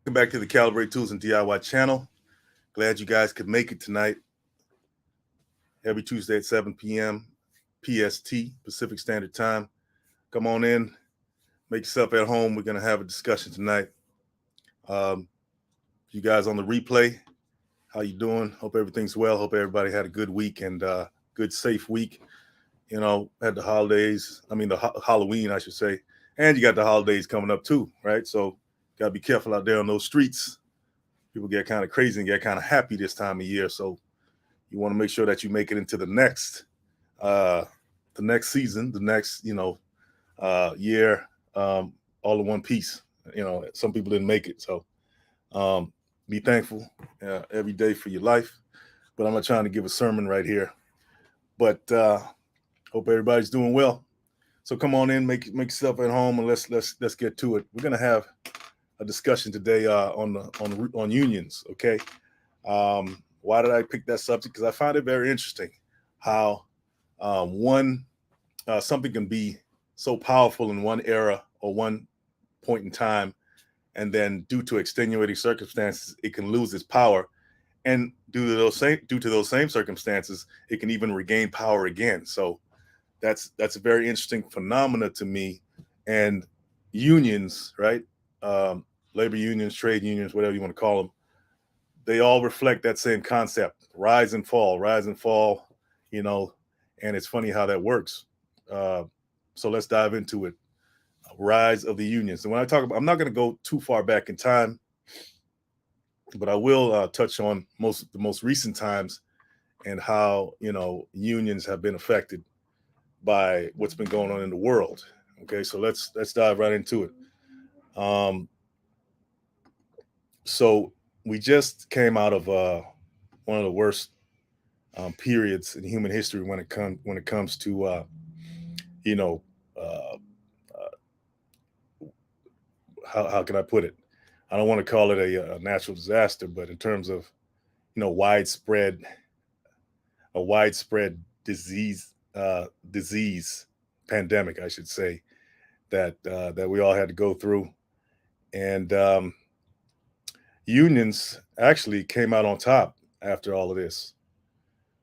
Welcome back to the Calibrate Tools and DIY channel. Glad you guys could make it tonight. Every Tuesday at 7 p.m. PST, Pacific Standard Time. Come on in, make yourself at home. We're going to have a discussion tonight. Um, you guys on the replay, how you doing? Hope everything's well. Hope everybody had a good week and good, safe week. Had the holidays. Halloween, I should say. And you got the holidays coming up too, right? So got to be careful out there on those streets. People get kind of crazy and get kind of happy this time of year. So you want to make sure that you make it into uh, the next season, the next, year, all in one piece. Some people didn't make it. So um, be thankful every day for your life. But I'm not trying to give a sermon right here. But hope everybody's doing well. So come on in, make yourself at home, and let's get to it. We're gonna have a discussion today on unions. Okay, why did I pick that subject? Because I find it very interesting how one something can be so powerful in one era or one point in time, and then due to extenuating circumstances, it can lose its power. And due to those same circumstances, it can even regain power again. So that's a very interesting phenomena to me. And unions, right? Um, Labor unions, trade unions, whatever you want to call them, they all reflect that same concept: rise and fall, rise and fall. You know, and it's funny how that works. Uh, so let's dive into it. Rise of the unions. And when I talk about, I'm not going to go too far back in time, but I will touch on the most recent times and how unions have been affected by what's been going on in the world. Okay, so let's dive right into it. Um, so we just came out of one of the worst periods in human history when it comes to you know uh, how can I put it? I don't want to call it a natural disaster, but in terms of widespread a widespread disease pandemic, I should say, that we all had to go through. And unions actually came out on top after all of this.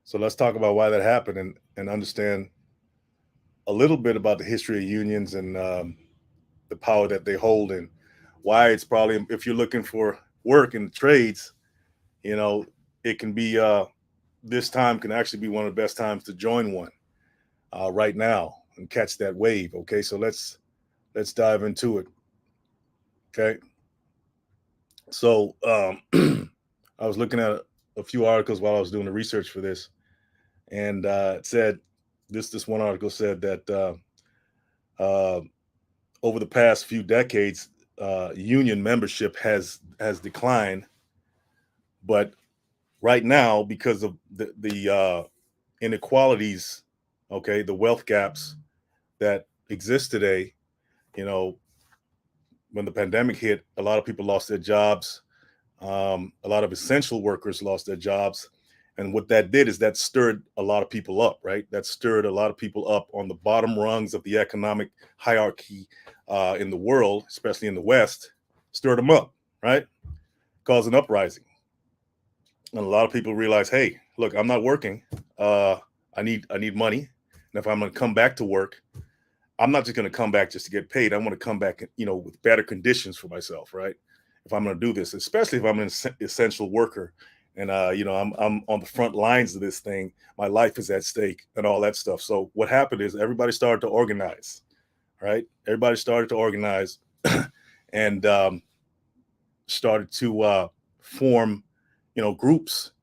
So let's talk about why that happened and understand a little bit about the history of unions and the power that they hold and why it's probably, if you're looking for work in the trades, you know, it can be this time can actually be one of the best times to join one right now and catch that wave. Okay, so let's dive into it. Okay, so I was looking at a few articles while I was doing the research for this, and it said this one article said that uh, over the past few decades, union membership has declined, but right now, because of the inequalities, okay, the wealth gaps that exist today, you know, when the pandemic hit, a lot of people lost their jobs. A lot of essential workers lost their jobs. And what that did is that stirred a lot of people up, right? That stirred a lot of people up on the bottom rungs of the economic hierarchy in the world, especially in the West, stirred them up, right? Caused an uprising. And a lot of people realize, hey, look, I'm not working. Uh, I need money. And if I'm going to come back to work, I'm not just going to come back just to get paid. I want to come back, with better conditions for myself, right? If I'm going to do this, especially if I'm an essential worker, and I'm on the front lines of this thing. My life is at stake, and all that stuff. So what happened is everybody started to organize, right? Everybody started to organize, and started to form, groups,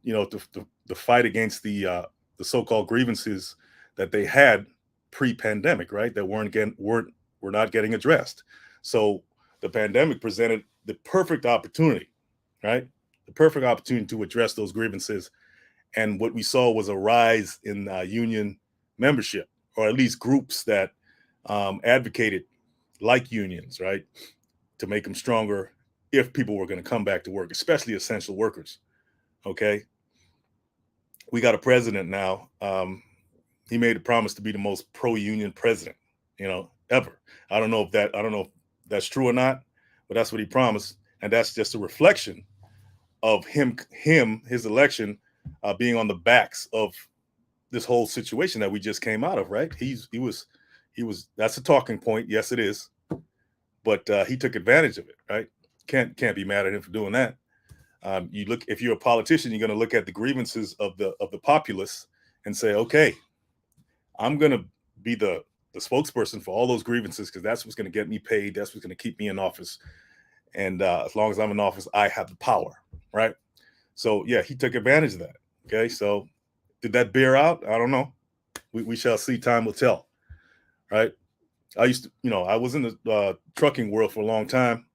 to fight against the so-called grievances that they had pre-pandemic, right? That were not getting addressed. So the pandemic presented the perfect opportunity, right? The perfect opportunity to address those grievances. And what we saw was a rise in union membership, or at least groups that advocated like unions, right, to make them stronger if people were going to come back to work, especially essential workers. Okay, we got a president now. He made a promise to be the most pro-union president, ever. I don't know if that's true or not, but that's what he promised. and that's just a reflection of his election being on the backs of this whole situation that we just came out of. Right? He was. That's a talking point. Yes, it is. But he took advantage of it. Right? Can't be mad at him for doing that. You look, if you're a politician, you're going to look at the grievances of the populace and say, okay, I'm going to be the spokesperson for all those grievances because that's what's going to get me paid. That's what's going to keep me in office. And as long as I'm in office, I have the power, right? So yeah, he took advantage of that. Okay, so did that bear out? I don't know. We shall see. Time will tell, right? I used to, I was in the trucking world for a long time,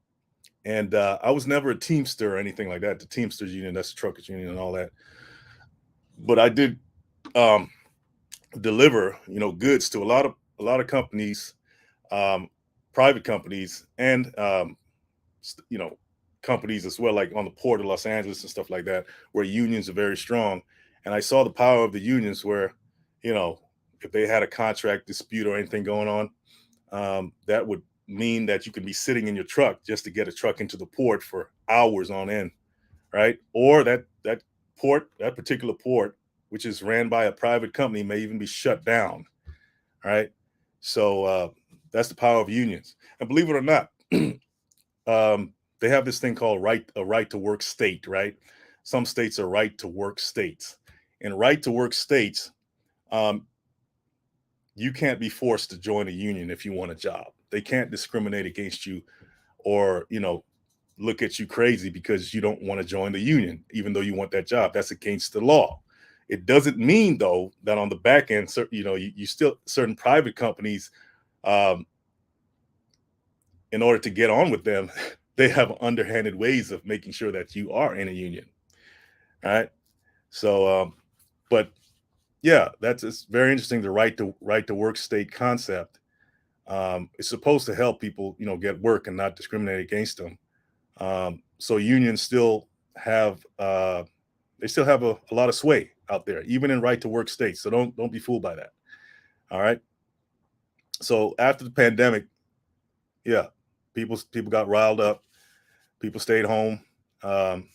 and I was never a Teamster or anything like that. The Teamsters Union, that's the truckers union and all that. But I did deliver, goods to a lot of companies, private companies, and companies as well, like on the port of Los Angeles and stuff like that, where unions are very strong. And I saw the power of the unions where, if they had a contract dispute or anything going on, that would mean that you could be sitting in your truck just to get a truck into the port for hours on end, right? Or that particular port, which is ran by a private company, may even be shut down, right? So that's the power of unions. And believe it or not, they have this thing called a right to work state, right? Some states are right to work states. In right to work states, you can't be forced to join a union if you want a job. They can't discriminate against you or, look at you crazy because you don't want to join the union, even though you want that job. That's against the law. It doesn't mean, though, that on the back end, you still, certain private companies, in order to get on with them, they have underhanded ways of making sure that you are in a union. All right. So, but yeah, it's very interesting. The right to work state concept. It's supposed to help people, get work and not discriminate against them. So unions still have a lot of sway out there, even in right to work states. So don't be fooled by that. All right. So after the pandemic, yeah, people got riled up. People stayed home, and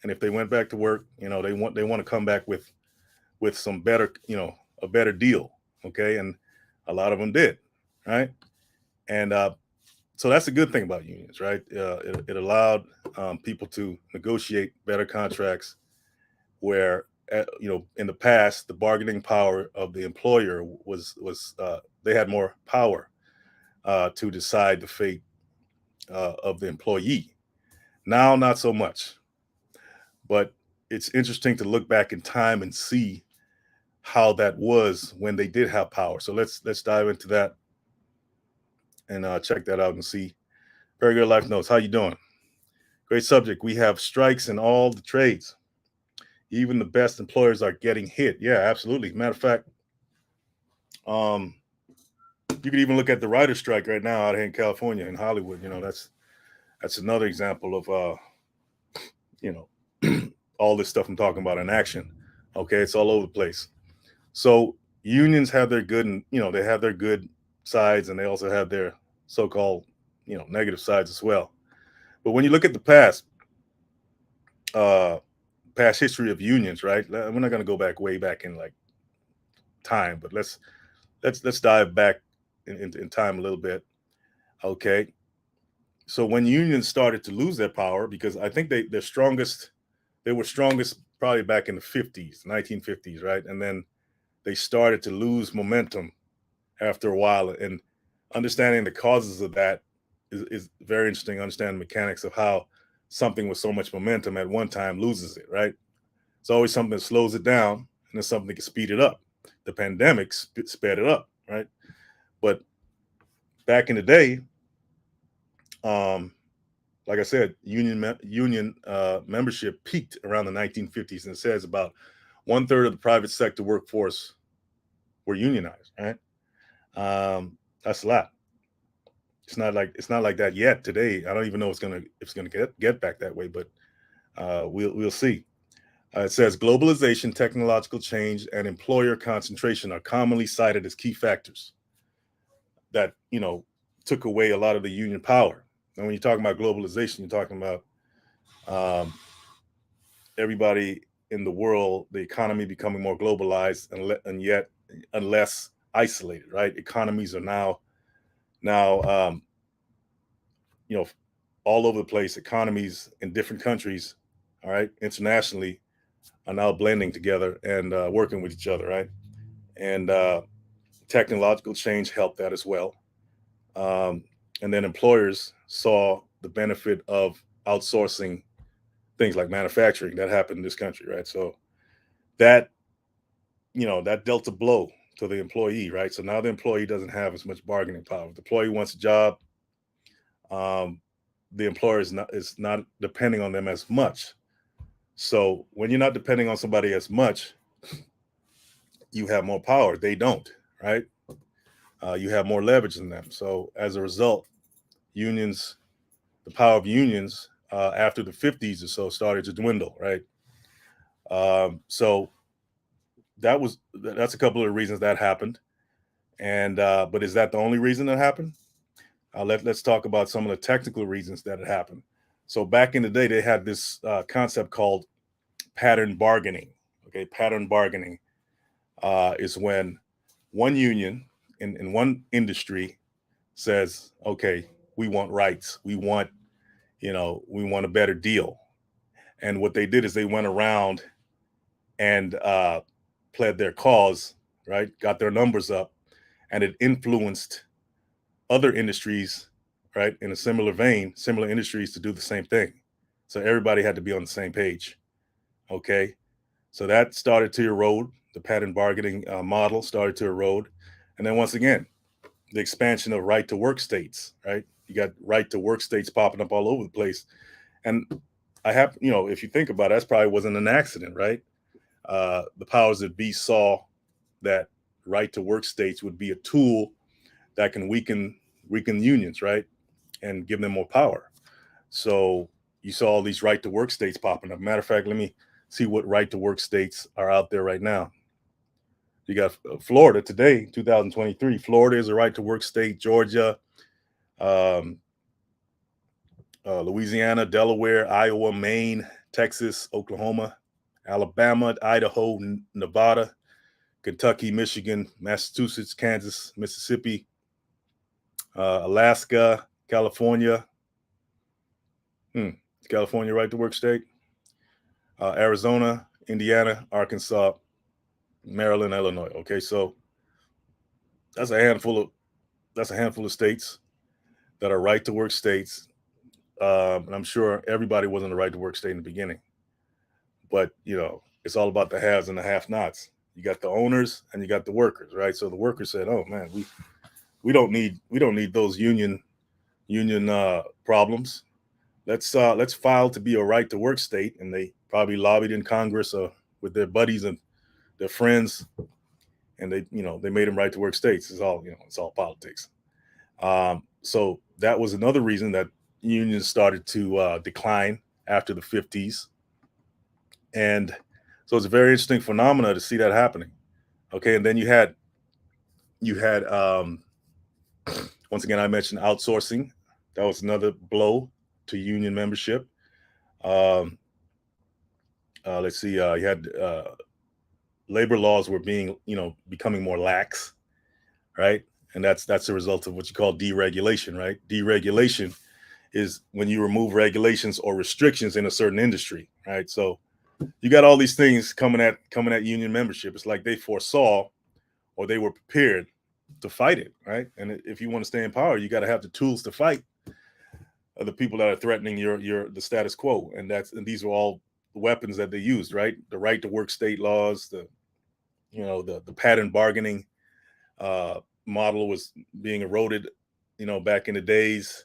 if they went back to work, they want to come back with some better, a better deal. Okay, and a lot of them did, right? And so that's a good thing about unions, right? It allowed people to negotiate better contracts, where in the past the bargaining power of the employer was they had more power to decide the fate of the employee. Now, not so much, but it's interesting to look back in time and see how that was when they did have power. So let's dive into that and check that out and see. Very good life notes. How you doing? Great subject. We have strikes in all the trades. Even the best employers are getting hit. Yeah, absolutely. Matter of fact, you could even look at the writer's strike right now out here in California, in Hollywood. That's another example of all this stuff I'm talking about in action. Okay, it's all over the place. So unions have their good, and they have their good sides, and they also have their so-called negative sides as well. But when you look at the past history of unions, right? We're not going to go back way back in like time, but let's dive back in time a little bit. Okay, so when unions started to lose their power, because I think they were strongest probably back in the 50s, 1950s, right? And then they started to lose momentum after a while, and understanding the causes of that is very interesting. Understand the mechanics of how something with so much momentum at one time loses it, right? It's always something that slows it down, and then something that can speed it up. The pandemic sped it up, right? But back in the day, like I said, union membership peaked around the 1950s, and it says about 1/3 of the private sector workforce were unionized, right? That's a lot. It's not like that yet today. I don't even know if it's gonna get back that way, but we'll see. It says globalization, technological change, and employer concentration are commonly cited as key factors that took away a lot of the union power. And when you're talking about globalization, you're talking about Um, Everybody in the world, the economy becoming more globalized and yet and less isolated, right? Economies are now you know all over the place. Economies in different countries, all right, internationally, are now blending together and working with each other, right? And technological change helped that as well. Um, and then employers saw the benefit of outsourcing things like manufacturing that happened in this country, right? So that that dealt a blow to the employee, right? So now the employee doesn't have as much bargaining power. If the employee wants a job, um, the employer is not depending on them as much. So when you're not depending on somebody as much, you have more power. They don't, right? You have more leverage than them. So as a result, unions, the power of unions after the 50s or so started to dwindle, right? So that's a couple of reasons that happened. And but is that the only reason that happened? Let's talk about some of the technical reasons that it happened. So back in the day, they had this concept called pattern bargaining. Okay, pattern bargaining is when one union in one industry says, "Okay, we want rights. We want a better deal." And what they did is they went around and pled their cause, right? Got their numbers up, and it influenced other industries, right, in a similar vein, similar industries to do the same thing. So everybody had to be on the same page. Okay, so that started to erode. The pattern bargaining model started to erode, and then once again, the expansion of right to work states. Right, you got right to work states popping up all over the place, and if you think about it, that probably wasn't an accident, right? The powers that be saw that right to work states would be a tool that can weaken unions, right, and give them more power. So you saw all these right to work states popping up. Matter of fact, let me see what right to work states are out there right now. You got Florida today, 2023. Florida is a right to work state. Georgia, um, Louisiana, Delaware, Iowa, Maine, Texas, Oklahoma, Alabama, Idaho, Nevada, Kentucky, Michigan, Massachusetts, Kansas, Mississippi, Alaska, California. California right to work state. Arizona, Indiana, Arkansas, Maryland, Illinois. Okay, so that's a handful of states that are right to work states. And I'm sure everybody wasn't a right to work state in the beginning, but it's all about the haves and the have-nots. You got the owners and you got the workers, right? So the workers said, "Oh man, we don't need those union problems. Let's file to be a right to work state." And they probably lobbied in Congress with their buddies and their friends, and they made them right to work states. It's all politics. So that was another reason that unions started to decline after the 50s, and so it's a very interesting phenomena to see that happening. Okay, and then you had once again, I mentioned outsourcing. That was another blow to union membership. Um, let's see, you had labor laws were becoming more lax, right? And that's a result of what you call deregulation, right? Deregulation is when you remove regulations or restrictions in a certain industry, right? So you got all these things coming at union membership. It's like they foresaw or they were prepared to fight it, right? And if you want to stay in power, you got to have the tools to fight the people that are threatening the status quo, and these are all weapons that they used, right? The right to work state laws, the pattern bargaining model was being eroded, back in the days.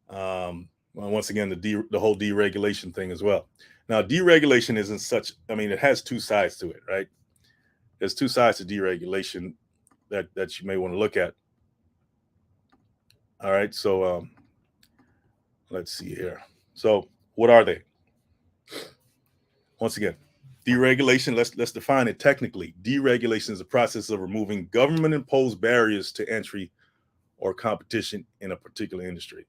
Well, once again, the whole deregulation thing as well. Now, deregulation isn't such. I mean, it has two sides to it, right? There's two sides to deregulation that you may want to look at. All right, so let's see here. So, what are they? Once again, deregulation. Let's define it technically. Deregulation is the process of removing government-imposed barriers to entry or competition in a particular industry.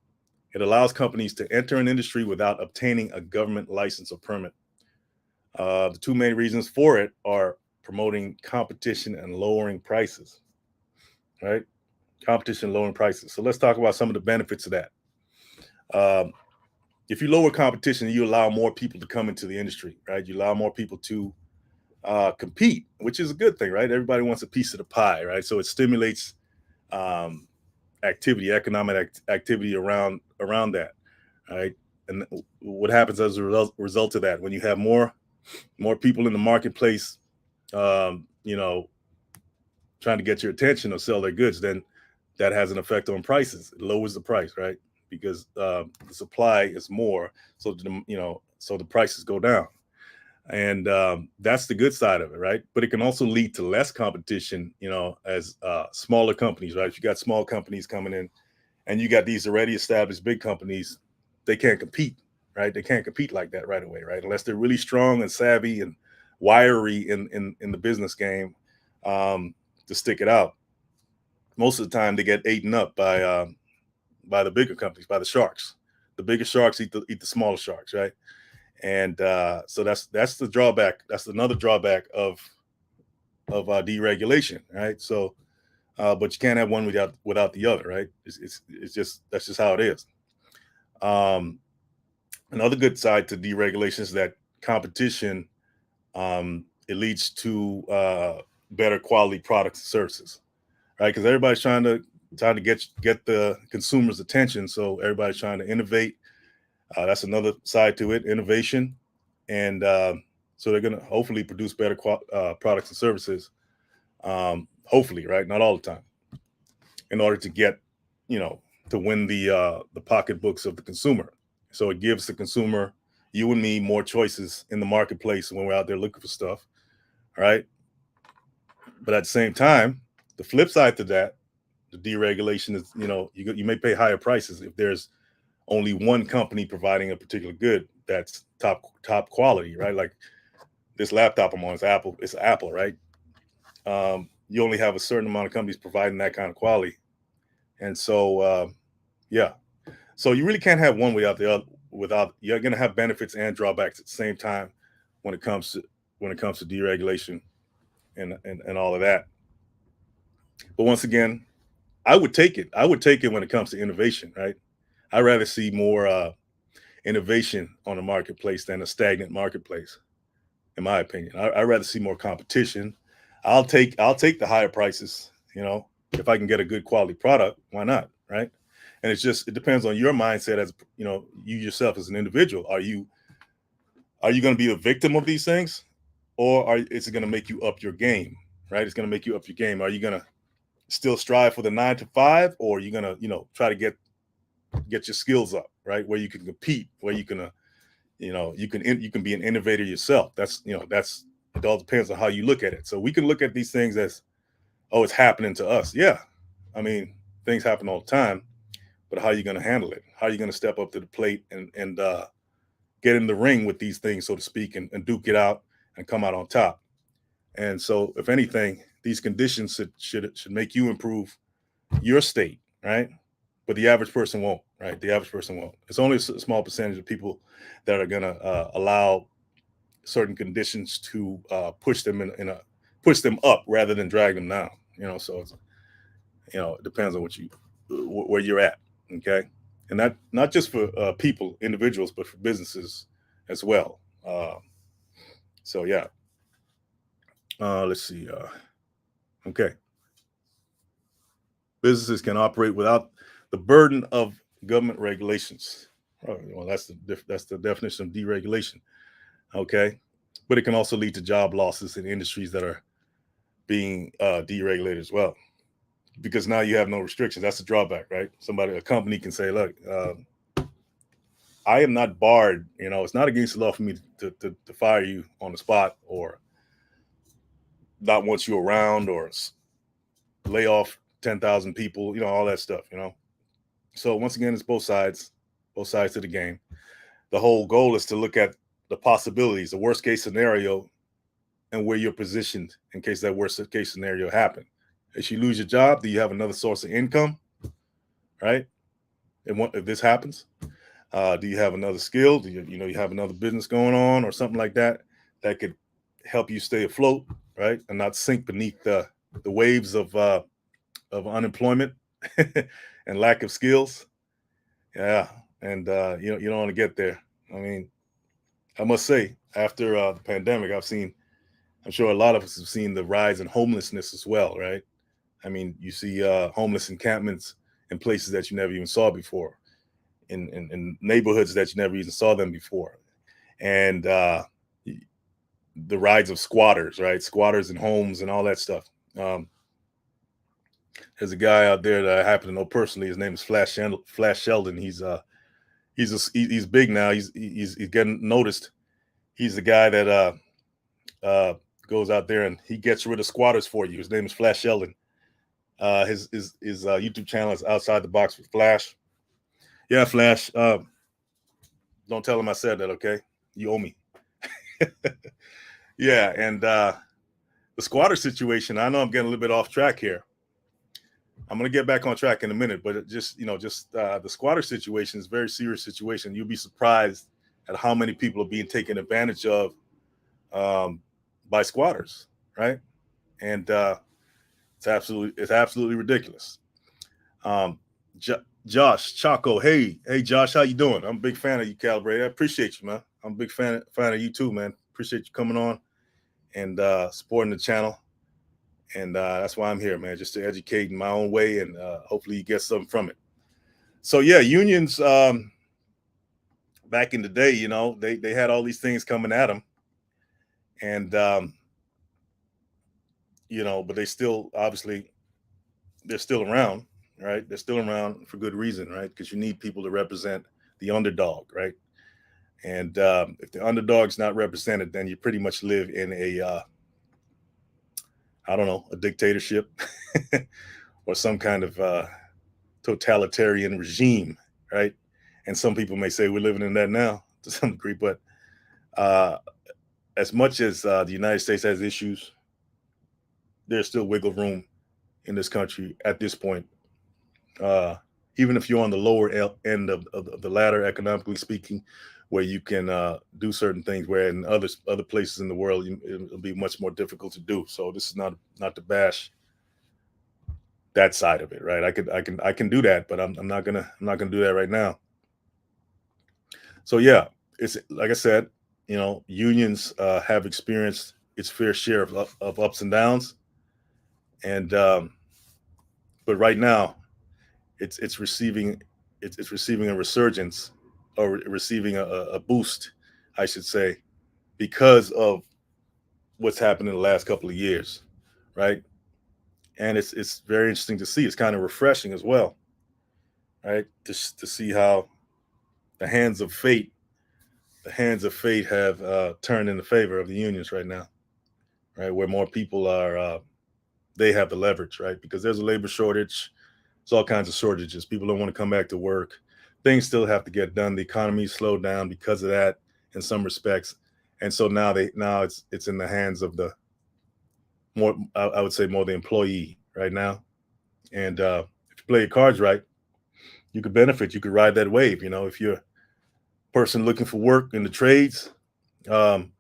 It allows companies to enter an industry without obtaining a government license or permit. The two main reasons for it are promoting competition and lowering prices, right? Competition, lowering prices. So let's talk about some of the benefits of that. Um, if you lower competition, you allow more people to come into the industry, right? You allow more people to compete, which is a good thing, right? Everybody wants a piece of the pie, right? So it stimulates um, activity, economic activity around that, right? And what happens as a result of that, when you have more people in the marketplace, you know, trying to get your attention or sell their goods, then that has an effect on prices. It lowers the price, right? Because the supply is more, so so the prices go down, and that's the good side of it, right? But it can also lead to less competition, as smaller companies, right? If you got small companies coming in, and you got these already established big companies, they can't compete, right? They can't compete like that right away, right? Unless they're really strong and savvy and wiry in the business game, to stick it out. Most of the time, they get eaten up by the bigger companies, by the sharks. The bigger sharks eat the smaller sharks, right? And so that's the drawback. That's another drawback of deregulation, right? So, but you can't have one without the other, right? It's just that's just how it is. Um, Another good side to deregulation is that competition, it leads to better quality products and services, right? Because everybody's trying to get the consumer's attention, so everybody's trying to innovate. That's another side to it, innovation, and so they're going to hopefully produce better products and services. Hopefully, right? Not all the time, in order to get, you know, to win the pocketbooks of the consumer. So it gives the consumer, you and me, more choices in the marketplace when we're out there looking for stuff, right? But at the same time, the flip side to that, the deregulation is, you may pay higher prices if there's only one company providing a particular good that's top quality, right? Like this laptop I'm on is Apple. It's Apple, right? You only have a certain amount of companies providing that kind of quality, and so yeah, so you really can't have one without the other. Without You're going to have benefits and drawbacks at the same time when it comes to deregulation and all of that. But once again, I would take it. I would take it when it comes to innovation, right? I'd rather see more innovation on the marketplace than a stagnant marketplace, in my opinion. I'd rather see more competition. I'll take the higher prices, if I can get a good quality product. Why not, right? And it depends on your mindset as you yourself as an individual. Are you going to be a victim of these things, or is it going to make you up your game, right? It's going to make you up your game. Are you going to still strive for the 9 to 5, or are you going to try to get your skills up, right, where you can compete, where you can you can be an innovator yourself. That's it all depends on how you look at it. So we can look at these things as, oh, it's happening to us. Yeah, I mean, things happen all the time, but how are you going to handle it? How are you going to step up to the plate and get in the ring with these things, so to speak, and duke it out and come out on top? And so, if anything, these conditions should make you improve your state, right? But the average person won't, right? The average person won't. It's only a small percentage of people that are going to allow certain conditions to push them push them up rather than drag them down. So it depends on where you're at. Okay, and that not just for people, individuals, but for businesses as well. So yeah, let's see. Okay, businesses can operate without the burden of government regulations. Oh, well, that's the definition of deregulation. Okay, but it can also lead to job losses in industries that are being deregulated as well, because now you have no restrictions. That's the drawback, right? A company can say, look, I am not barred. It's not against the law for me to fire you on the spot, or not want you around, or lay off 10,000 people, all that stuff. So once again, it's both sides to the game. The whole goal is to look at the possibilities, the worst case scenario, and where you're positioned in case that worst case scenario happen. If you lose your job, do you have another source of income, right? if this happens? Do you have another skill? Do you have another business going on or something like that that could help you stay afloat, right, and not sink beneath the waves of unemployment and lack of skills? Yeah, and you don't want to get there. I mean, I must say, after the pandemic, I'm sure a lot of us have seen the rise in homelessness as well, right? I mean, you see homeless encampments in places that you never even saw before, in neighborhoods that you never even saw them before, and the rise of squatters, right? Squatters and homes and all that stuff. Um, there's a guy out there that I happen to know personally. His name is Flash Sheldon. He's big now. He's getting noticed. He's the guy that uh, goes out there and he gets rid of squatters for you. His name is Flash Sheldon. His YouTube channel is Outside the Box with Flash. Yeah, Flash. Don't tell him I said that, okay? You owe me. Yeah, and the squatter situation. I know I'm getting a little bit off track here. I'm gonna get back on track in a minute, but just the squatter situation is a very serious situation. You'll be surprised at how many people are being taken advantage of by squatters, right? And it's absolutely ridiculous. Um, Josh Chaco, hey Josh, how you doing? I'm a big fan of you, Calibrate. I appreciate you, man. I'm a big fan of you too, man. Appreciate you coming on and supporting the channel. And that's why I'm here, man, just to educate in my own way, and hopefully you get something from it. So yeah, unions back in the day, they had all these things coming at them, and but they still obviously they're still around, right? They're still around for good reason, right? Because you need people to represent the underdog, right? And if the underdog's not represented, then you pretty much live in a I don't know, a dictatorship or some kind of totalitarian regime, right? And some people may say we're living in that now to some degree, but as much as the United States has issues, there's still wiggle room in this country at this point. Even if you're on the lower end of the ladder, economically speaking, where you can do certain things, where in other places in the world it'll be much more difficult to do. So this is not to bash that side of it, right? I can do that, but I'm not gonna do that right now. So yeah, it's like I said, unions have experienced its fair share of ups and downs, and but right now it's receiving a resurgence, or receiving a boost, I should say, because of what's happened in the last couple of years, right? And it's very interesting to see. It's kind of refreshing as well, right? To see how the hands of fate have turned in the favor of the unions right now, right? Where more people are, they have the leverage, right? Because there's a labor shortage. There's all kinds of shortages. People don't want to come back to work. Things still have to get done. The economy slowed down because of that in some respects, and so now it's in the hands of the more, I would say, more the employee right now. And if you play your cards right, you could benefit. You could ride that wave. If you're a person looking for work in the trades, um,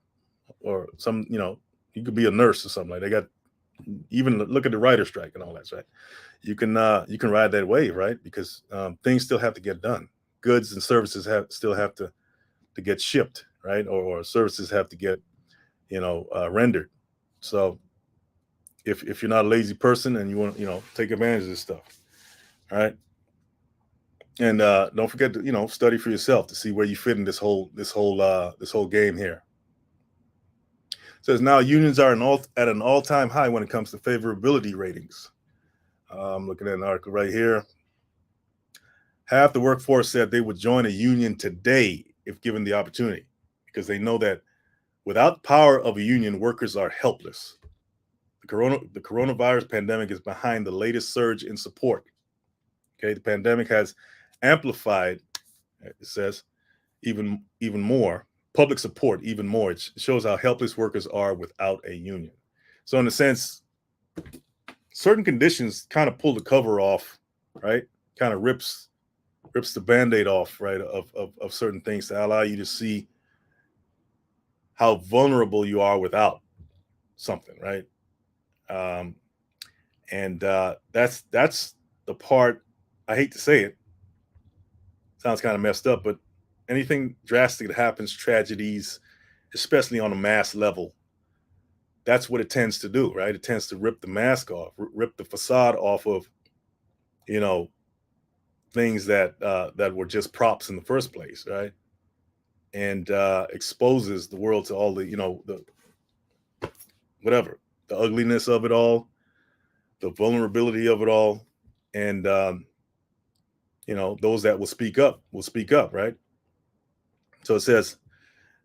or you could be a nurse or something like. They got, even look at the writer strike and all that, right? You can ride that wave, right? Because things still have to get done. Goods and services still have to get shipped, right? Or services have to get rendered. So if you're not a lazy person and you want to take advantage of this stuff, all right. And don't forget to study for yourself to see where you fit in this whole game here. It says now unions are at an all-time high when it comes to favorability ratings. I'm looking at an article right here. Half the workforce said they would join a union today if given the opportunity, because they know that without power of a union, workers are helpless. The coronavirus pandemic is behind the latest surge in support. Okay, the pandemic has amplified, it says, even more public support, even more. It shows how helpless workers are without a union. So in a sense, certain conditions kind of pull the cover off, right? Kind of rips rips the band-aid off, right, of certain things to allow you to see how vulnerable you are without something, right? Um, and that's the part. I hate to say it, sounds kind of messed up, but anything drastic that happens, tragedies, especially on a mass level, that's what it tends to do, right? It tends to rip the mask off, rip the facade off of, you know, things that were just props in the first place, right? And exposes the world to all the, the whatever, the ugliness of it all, the vulnerability of it all, and those that will speak up, right? So it says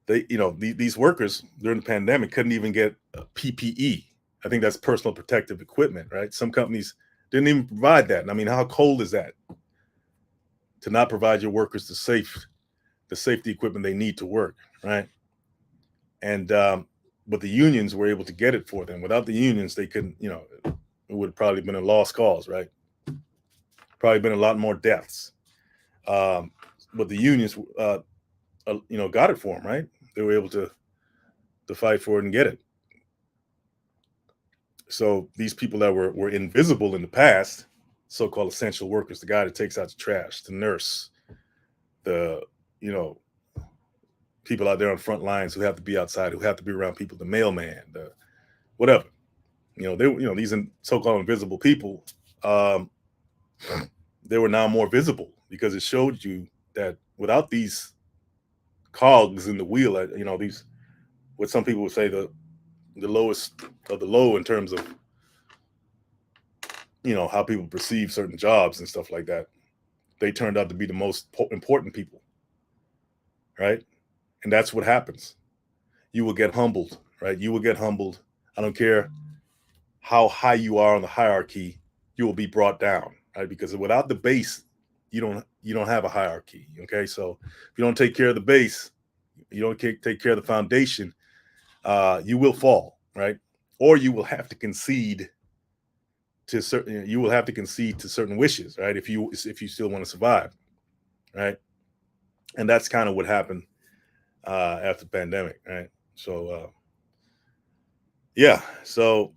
these workers during the pandemic couldn't even get PPE. I think that's personal protective equipment, right? Some companies didn't even provide that. And I mean, how cold is that to not provide your workers the safety equipment they need to work, right? And but the unions were able to get it for them. Without the unions, they couldn't. It would have probably been a lost cause, right? Probably been a lot more deaths. But the unions, got it for them, right? They were able to fight for it and get it. So these people that were invisible in the past, so-called essential workers, the guy that takes out the trash, the nurse, the you know people out there on front lines who have to be outside, who have to be around people, the mailman, the whatever. These so-called invisible people, um, they were now more visible because it showed you that without these cogs in the wheel, these what some people would say the lowest of the low in terms of how people perceive certain jobs and stuff like that. They turned out to be the most important people, right? And that's what happens. You will get humbled, right? You will get humbled. I don't care how high you are on the hierarchy, you will be brought down, right? Because without the base, you don't have a hierarchy. Okay, so if you don't take care of the base, you don't take care of the foundation, you will fall, right? Or you will have to concede to certain. You will have to concede to certain wishes, right? If you still want to survive, right? And that's kind of what happened after the pandemic, right? So yeah, so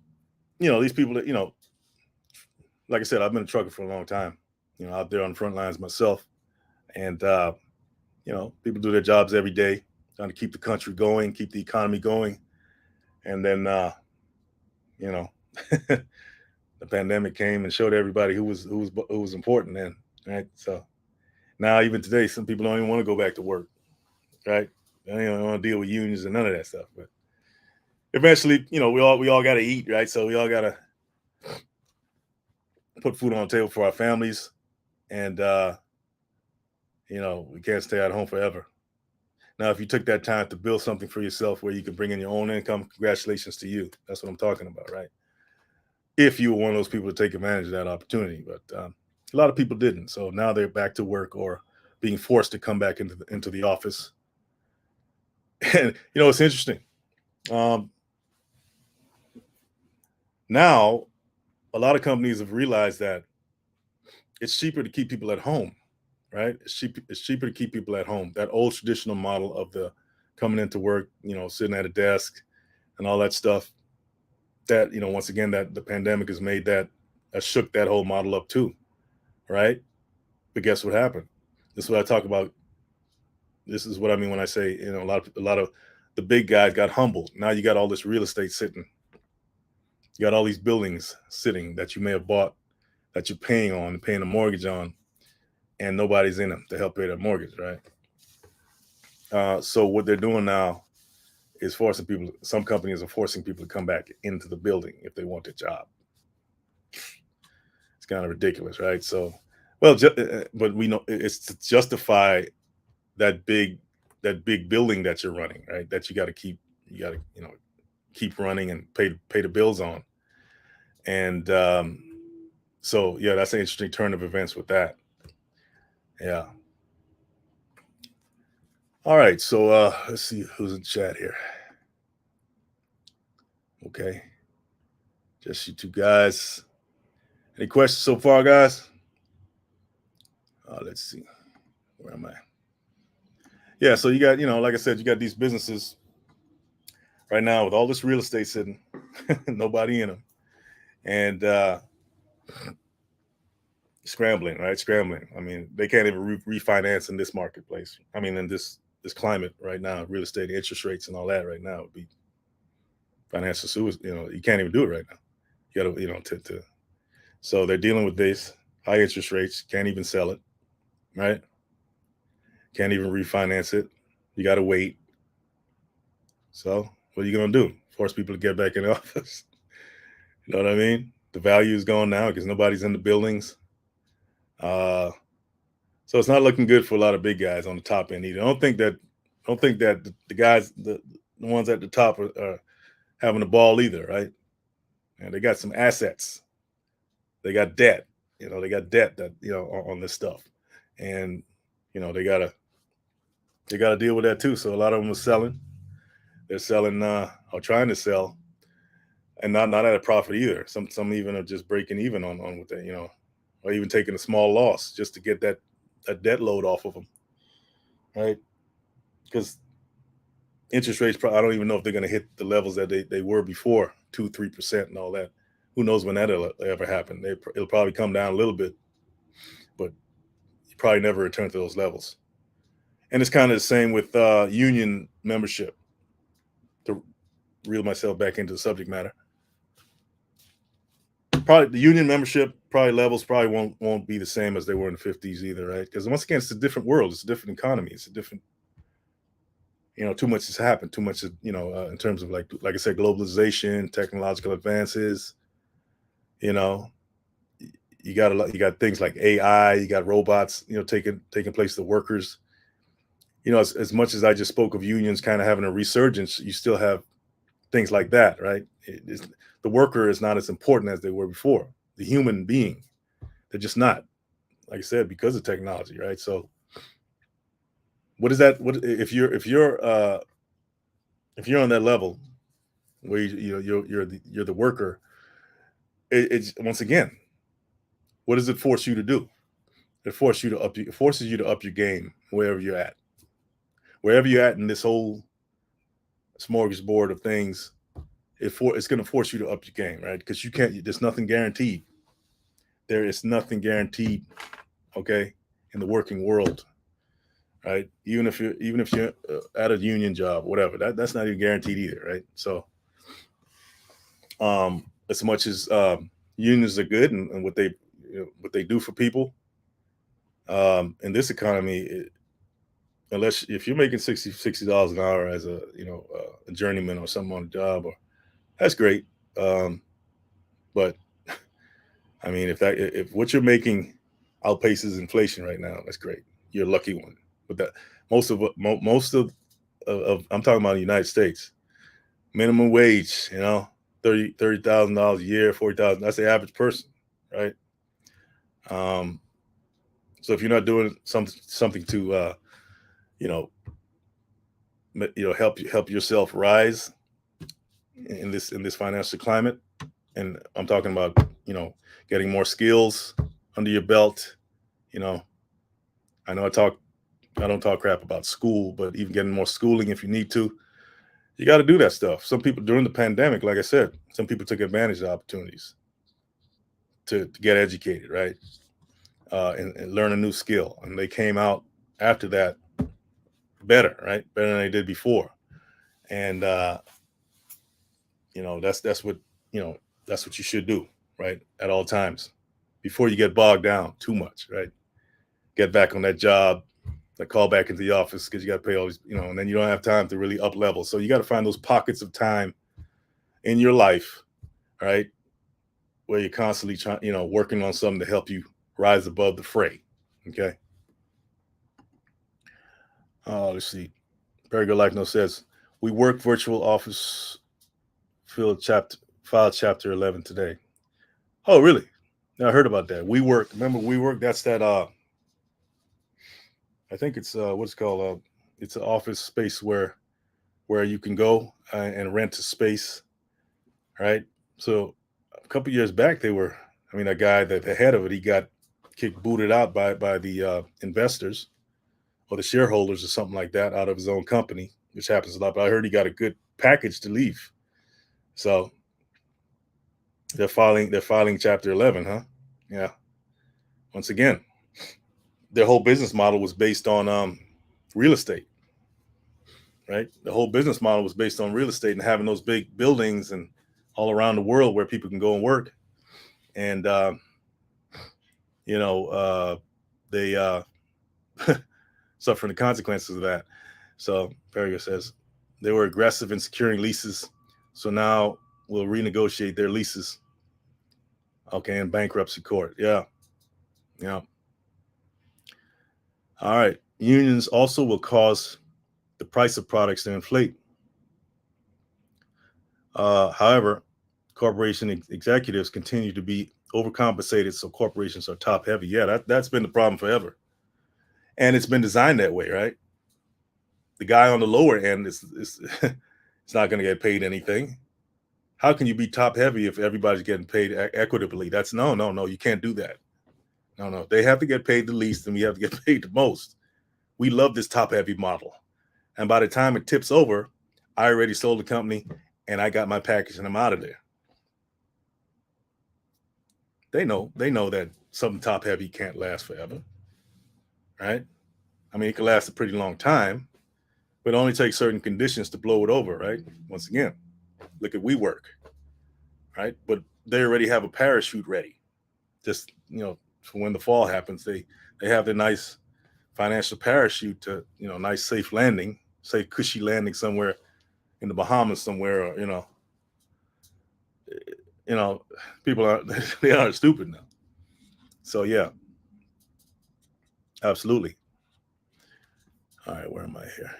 these people that like I said, I've been a trucker for a long time, out there on the front lines myself, and people do their jobs every day, trying to keep the country going, keep the economy going, and then you know the pandemic came and showed everybody who was important then, right? So now even today, some people don't even want to go back to work, right? They don't even want to deal with unions and none of that stuff, but eventually, we all got to eat, right? So we all got to put food on the table for our families, and we can't stay at home forever. Now, if you took that time to build something for yourself where you can bring in your own income, congratulations to you. That's what I'm talking about, right? If you were one of those people to take advantage of that opportunity, but a lot of people didn't. So now they're back to work or being forced to come back into the office. And it's interesting. Um, Now, a lot of companies have realized that it's cheaper to keep people at home, right? It's cheaper to keep people at home. That old traditional model of the coming into work, sitting at a desk and all that stuff. That once again, that the pandemic has made that shook that whole model up too, right? But guess what happened? This is what I talk about. This is what I mean when I say a lot of the big guys got humbled. Now you got all this real estate sitting. You got all these buildings sitting that you may have bought that you're paying a mortgage on, and nobody's in them to help pay that mortgage, right? So what they're doing now is forcing people. Some companies are forcing people to come back into the building if they want a job. It's kind of ridiculous, right? So, well, but we know it's to justify that big building that you're running, right? That you got to keep running and pay the bills on. And so yeah, that's an interesting turn of events with that. Yeah. All right. So let's see who's in chat here. Okay. Just you two guys. Any questions so far, guys? Let's see. Where am I? Yeah, so you got, like I said, you got these businesses right now with all this real estate sitting, nobody in them, and scrambling, right? Scrambling. I mean, they can't even refinance in this marketplace. I mean, in this climate right now, real estate interest rates and all that right now would be financial suicide. You can't even do it right now. You got to, to so they're dealing with this high interest rates, can't even sell it, right? Can't even refinance it. You got to wait. So what are you going to do? Force people to get back in the office? You know what I mean? The value is gone now because nobody's in the buildings. So it's not looking good for a lot of big guys on the top end either. I don't think that the guys, the ones at the top are having the ball either, right? And they got some assets. They got debt. They got debt that on this stuff, and they gotta deal with that too. So a lot of them are selling. They're selling or trying to sell, and not at a profit either. Some even are just breaking even on with that, or even taking a small loss just to get that debt load off of them, right? Because interest rates, I don't even know if they're going to hit the levels that they were before, 2-3% and all that. Who knows when that'll ever happen? It'll probably come down a little bit, but you probably never return to those levels. And it's kind of the same with union membership. To reel myself back into the subject matter, probably the union membership levels won't be the same as they were in the 50s either, right? Because once again, it's a different world, it's a different economy, it's a different, too much has happened, too much, in terms of like I said, globalization, technological advances. You know, you got things like AI, you got robots, taking place of the workers. As much as I just spoke of unions kind of having a resurgence, you still have things like that, right? The worker is not as important as they were before. The human being, they're just not. Like I said, because of technology, right? So, what is that? What if you're on that level where you're the worker? It's once again, what does it force you to do? It forces you to up your game wherever you're at. Wherever you're at in this whole smorgasbord of things, it's going to force you to up your game, right? Because you can't. There's nothing guaranteed. There is nothing guaranteed, okay, in the working world, right? Even if you're at a union job, whatever, that's not even guaranteed either, right? So, as much as unions are good and what they do for people, in this economy, unless if you're making $60 an hour as a journeyman or something on a job, or that's great. But I mean, if what you're making outpaces inflation right now, that's great. You're a lucky one. But that most of I'm talking about the United States minimum wage, $30,000 a year, 40,000. That's the average person, right? Um, so if you're not doing something to you know help yourself rise in this financial climate, and I'm talking about getting more skills under your belt. You know, I know I don't talk crap about school, but even getting more schooling if you need to, you got to do that stuff. Some people during the pandemic, like I said, some people took advantage of opportunities to get educated, right? And learn a new skill, and they came out after that better, right? Better than they did before. And that's what that's what you should do, right? At all times, before you get bogged down too much, right? Get back on that job, like call back into the office because you got to pay all these, and then you don't have time to really up level. So you got to find those pockets of time in your life, right, where you're constantly trying, working on something to help you rise above the fray. Okay. Let's see. Very good. Like no says, we work virtual office field chapter file chapter 11 today. Oh, really? Yeah, I heard about that. We work. Remember, we work. That's that. I think it's what's called. It's an office space where you can go and rent a space, right? So a couple years back, that guy, that the head of it, he got booted out by the investors, or the shareholders or something like that out of his own company, which happens a lot. But I heard he got a good package to leave. So they're filing Chapter 11, huh? Yeah. Once again, their whole business model was based on real estate, right? The whole business model was based on real estate and having those big buildings and all around the world where people can go and work. And you know, they suffering the consequences of that. So Perrier says they were aggressive in securing leases, so now we'll renegotiate their leases. Okay, in bankruptcy court. Yeah, yeah. All right. Unions also will cause the price of products to inflate. However, corporation executives continue to be overcompensated, so corporations are top heavy. Yeah, that's been the problem forever, and it's been designed that way, right? The guy on the lower end is it's not going to get paid anything. How can you be top heavy if everybody's getting paid equitably? That's no. You can't do that. No. They have to get paid the least, and we have to get paid the most. We love this top heavy model, and by the time it tips over, I already sold the company, and I got my package, and I'm out of there. They know that something top heavy can't last forever, right? I mean, it can last a pretty long time, but it only takes certain conditions to blow it over, right? Once again, look at WeWork, right? But they already have a parachute ready. Just for when the fall happens, they have their nice financial parachute to nice safe landing, safe cushy landing somewhere in the Bahamas somewhere, or you know, people are they aren't stupid now. So yeah, absolutely. All right, where am I here?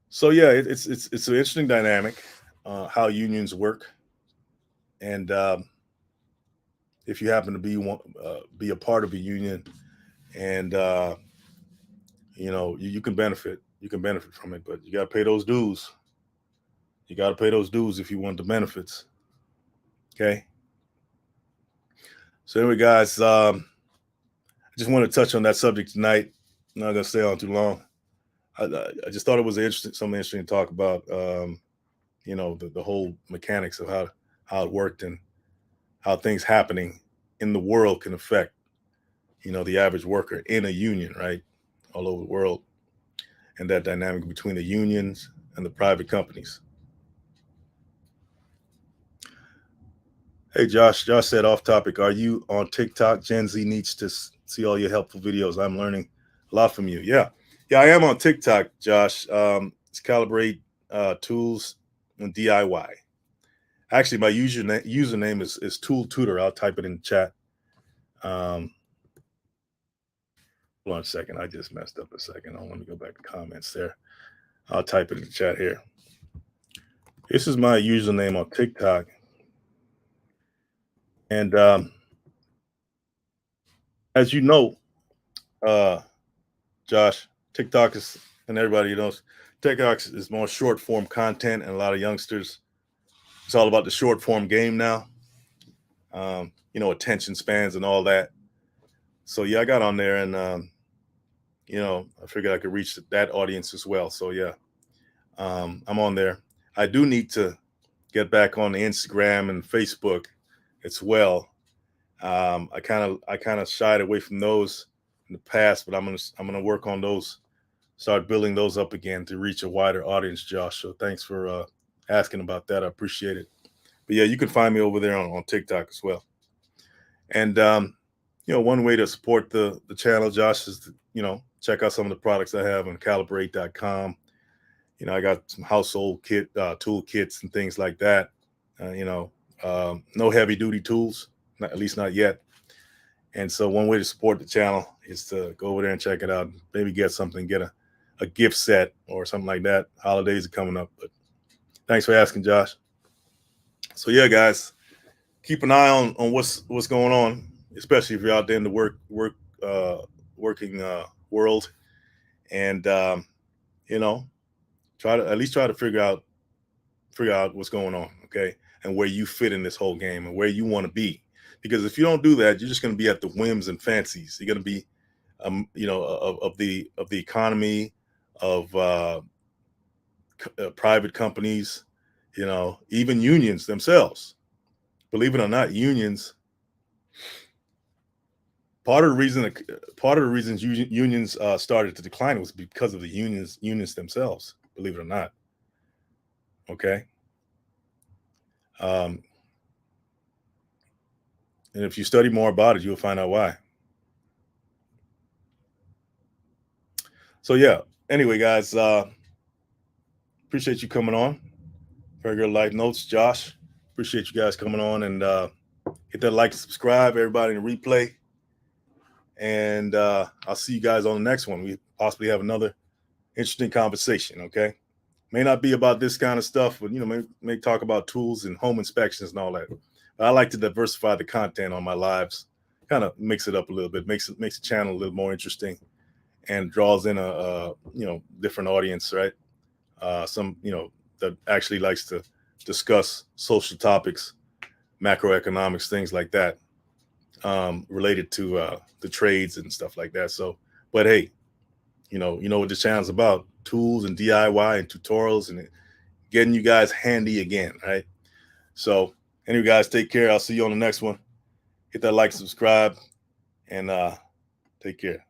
So yeah, it's an interesting dynamic, how unions work, and if you happen to be a part of a union, and you can benefit, from it, but you got to pay those dues. You got to pay those dues if you want the benefits. Okay. So anyway, guys, I just want to touch on that subject tonight. I'm not gonna stay on too long. I just thought it was something interesting to talk about. The whole mechanics of how it worked and how things happening in the world can affect the average worker in a union, right, all over the world, and that dynamic between the unions and the private companies. Hey, Josh. Josh said, off topic, are you on TikTok? Gen Z needs to see all your helpful videos. I'm learning a lot from you. Yeah. Yeah, I am on TikTok, Josh. It's Calibrate Tools and DIY. Actually, my username is Tool Tutor. I'll type it in the chat. Hold on a second. I just messed up a second. I want to go back to comments there. I'll type it in the chat here. This is my username on TikTok. And as you know, Josh, TikTok is, and everybody knows, TikTok is more short form content, and a lot of youngsters, it's all about the short form game now. Attention spans and all that. So yeah, I got on there, and I figured I could reach that audience as well. So yeah, I'm on there. I do need to get back on the Instagram and Facebook as well. I kind of shied away from those in the past, but I'm gonna work on those, start building those up again to reach a wider audience, Josh. So thanks for asking about that. I appreciate it. But yeah, you can find me over there on TikTok as well. And one way to support the channel, Josh, is to, check out some of the products I have on calibrate.com. I got some household tool kits and things like that. No heavy duty tools, at least not yet. And so one way to support the channel is to go over there and check it out. Maybe get something, get a gift set or something like that. Holidays are coming up. But thanks for asking, Josh. So yeah, guys, keep an eye on what's going on, especially if you're out there in the working world, and try to figure out what's going on, okay, and where you fit in this whole game and where you want to be. Because if you don't do that, you're just going to be at the whims and fancies. You're going to be of the economy, of private companies, even unions themselves. Believe it or not, unions. Part of the reasons unions started to decline was because of the unions themselves. Believe it or not. Okay. And if you study more about it, you'll find out why. So yeah. Anyway, guys, appreciate you coming on. Very good life notes, Josh. Appreciate you guys coming on, and hit that like and subscribe, everybody in the replay. And I'll see you guys on the next one. We possibly have another interesting conversation. Okay. May not be about this kind of stuff, but may talk about tools and home inspections and all that. But I like to diversify the content on my lives, kind of mix it up a little bit, makes the channel a little more interesting, and draws in a different audience, right? Some that actually likes to discuss social topics, macroeconomics, things like that, related to the trades and stuff like that. So, but hey, you know what this channel's about: tools and DIY and tutorials and getting you guys handy again, right? So anyway, guys, take care. I'll see you on the next one. Hit that like, subscribe, and take care.